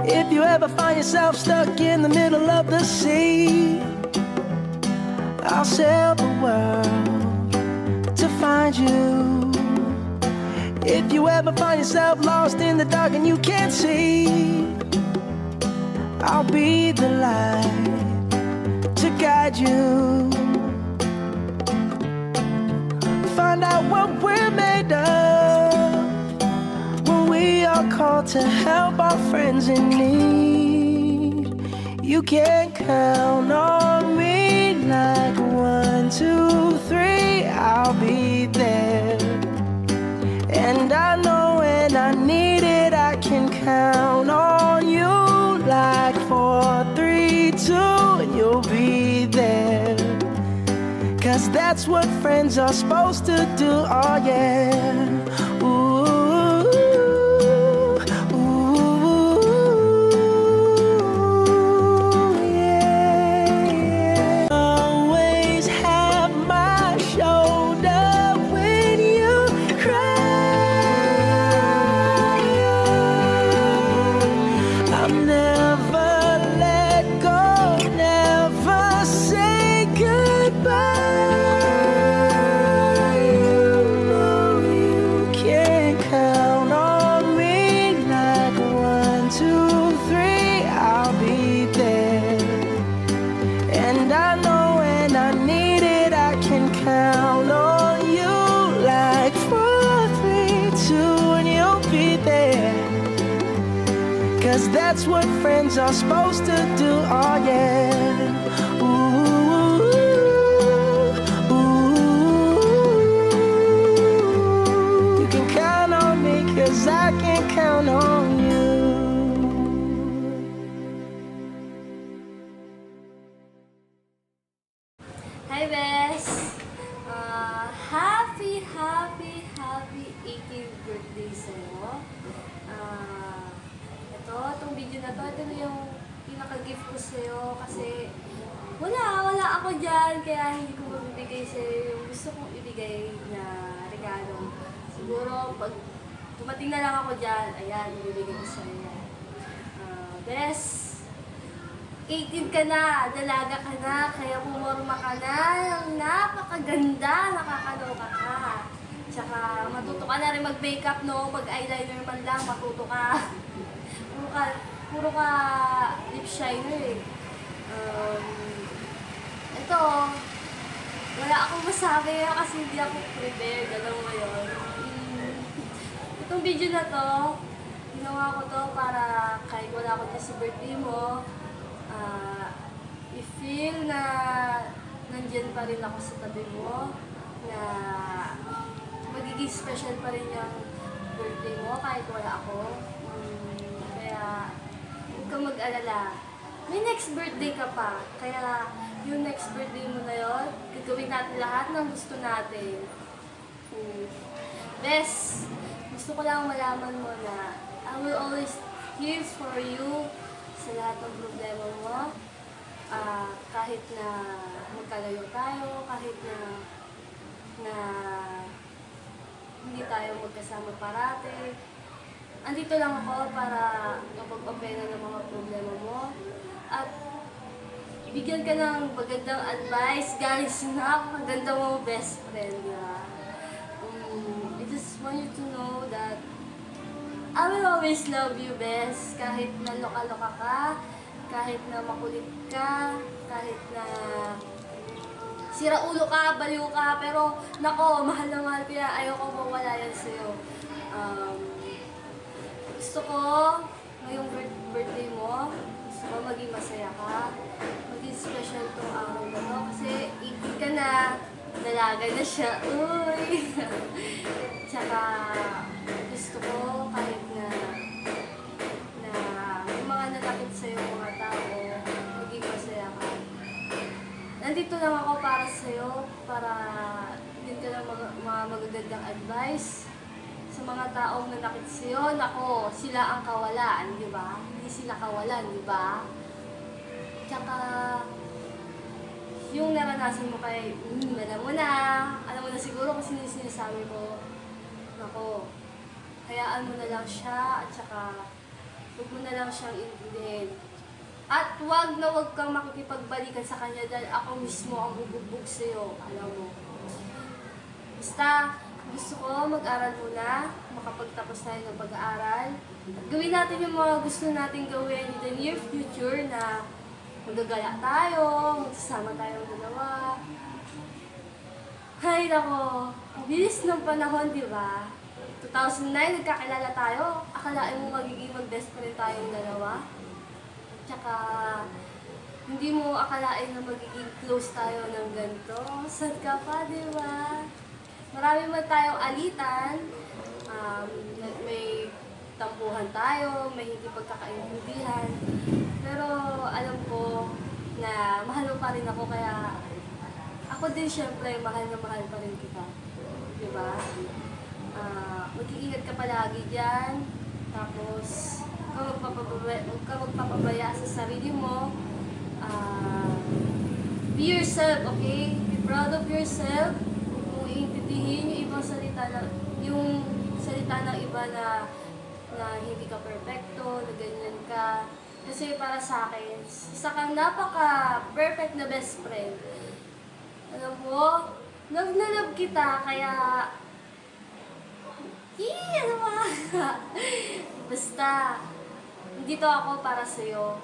If you ever find yourself stuck in the middle of the sea, I'll sail the world to find you. If you ever find yourself lost in the dark and you can't see, I'll be the light to guide you. Find out what we're made of when we are called to help our friends in need. You can count on me like 1, 2, 3, I'll be there. And I know when I need it, I can count on you like 4, 3, 2, and you'll be there. 'Cause that's what friends are supposed to do, oh yeah. Ooh, ooh, yeah. Always have my shoulder when you cry. I'll never let go, never say goodbye. Count on you like 4, 3, 2, and you'll be there. 'Cause that's what friends are supposed to do, oh yeah. Ooh, ooh, you can count on me 'cause I can count on you. Hi, Bes! Happy 18th birthday sa'yo. Itong video na to, ito na yung pinaka-gift ko sa'yo kasi wala ako dyan, kaya hindi ko mabibigay sa'yo yung gusto kong ibigay na regalo. Siguro, pag dumating na lang ako dyan, ayan, ibibigay ko sa'yo. Bes, 18 ka na, dalaga ka na, kaya pumorma ka na, napakaganda, nakakaloka ka. Tsaka matuto ka na rin mag-makeup, no? Mag-eyeliner man lang, matuto ka. Puro ka lip shiner eh. Ito, wala akong masabi kasi hindi ako prepared, alam mo yun. Itong video na to, ginawa ko to para kahit wala ako dyan sa birthday mo, i-feel na nandyan pa rin ako sa tabi mo, na magiging special pa rin yung birthday mo kahit wala ako. Kaya huwag kang mag-alala. May next birthday ka pa, kaya yung next birthday mo na yun, gagawin natin lahat ng gusto natin. Bes, gusto ko lang malaman mo na I will always here for you sa lahat ng problema mo. Kahit na magkalayo tayo, kahit na hindi tayo magkasama parate. Andito lang ako para kapag-opera ng mga problema mo. At bigyan ka ng magandang advice. Guys, napakaganda mo, best friend. I just want you to know that I will always love you, best. Kahit na loka-loka ka, kahit na makulit ka, kahit na sira-ulo ka, baliw ka, pero nako, mahal na mahal ko yan. Ayoko mawala yan sa'yo. Gusto ko, ngayong birthday mo, gusto ko maging masaya ka, maging special tong araw na to, kasi 18 ka na, dalaga na siya, uy! Tsaka, gusto ko kahit na may mga nalapit sa'yo mga tao, maging masaya ka. Nandito lang ako para sa'yo, para din ka lang mga magagandang advice sa mga taong nanakit sa'yo. Nako, sila ang kawalan, di ba? Hindi sila kawalan, di ba? Tsaka, yung naranasan mo kay, alam mo na siguro kung sino sinasabi ko. Nako, hayaan mo na lang siya, at saka huwag mo na lang siyang intindihin. At wag na wag kang makikipagbalikan sa kanya dahil ako mismo ang bubugbog sa'yo, alam mo. Basta, gusto ko mag-aral muna, makapagtapos tayo ng pag-aaral. At gawin natin yung mga gusto natin gawin in the near future na magagala tayo, magsasama tayong dalawa. Hay nako, ang bilis ng panahon, di ba? 2009, nagkakilala tayo. Akalain mo magiging mag-best friend tayong dalawa? Tsaka, hindi mo akalain na magiging close tayo ng ganito. Sad ka pa, di ba? Marami man tayong alitan. May tampuhan tayo, may hindi pagkakaintindihan. Pero alam ko na mahal mo pa rin ako, kaya ako din syempre mahal na mahal pa rin kita. Di ba? Mag-iingat ka palagi dyan. Tapos, huwag ka magpapabaya sa sarili mo. Be yourself, okay? Be proud of yourself. Kung iintindihin yung ibang salita ng iba na hindi ka perfecto, na ganyan ka. Kasi para sa akin, isa kang napaka-perfect na best friend. Alam mo, love na love kita, kaya ano ba? Basta, dito ako para sa'yo.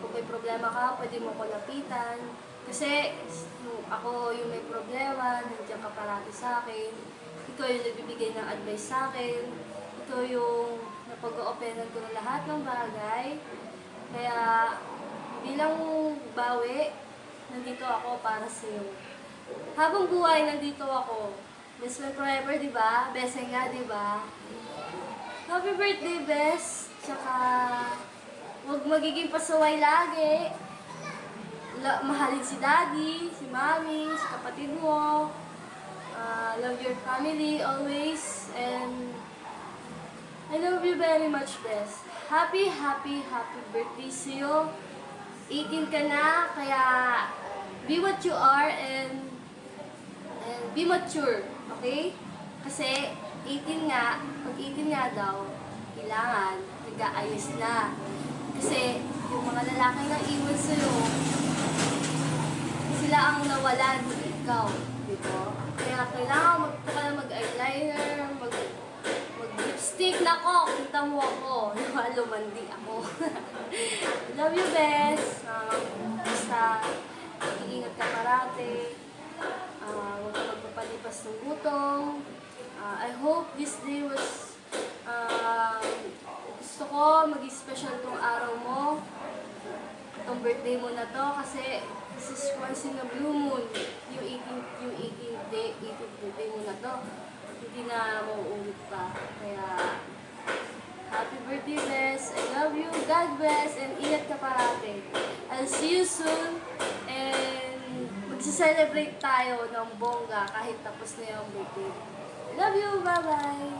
Kung may problema ka, pwede mo ko lapitan. Kasi ako yung may problema, nandiyan ka parati sa akin. Ikaw yung nagbibigay ng advice sa akin. Ikaw yung napag-o-openan ko ng lahat ng bagay. Kaya, bilang bawi, nandito ako para sa'yo. Habang buhay, nandito ako. Best friend forever, di ba? Best nga, di ba? Happy birthday, Bes! Tsaka, huwag magiging pasaway lagi. Mahalin si Daddy, si Mami, si kapatid mo. Love your family always. And I love you very much, Bes. Happy birthday sa'yo. 18 ka na, kaya be what you are and be mature. Okay? Kasi 18 nga, pag 18 nga daw, kailangan nag-aayos na. Kasi yung mga lalaki na iwan sa'yo, sila ang nawalan, ikaw. Diba? Kaya kailangan mag-eyeliner, mag-lipstick. Nako, kita mo ako. Lumandi ako. Love you, Bes. Basta, mag-iingat ka parate. Huwag ka magpapalipas ng gutom. I hope this day was gusto ko maging special tong araw mo, itong birthday mo na to, kasi this is once in a blue moon, yung 18th birthday mo na to, hindi na mauulit pa. Kaya happy birthday, Bes. I love you. God bless and ingat ka parate. I'll see you soon and magsa-celebrate tayo ng bongga kahit tapos na yung birthday. I love you. Bye-bye.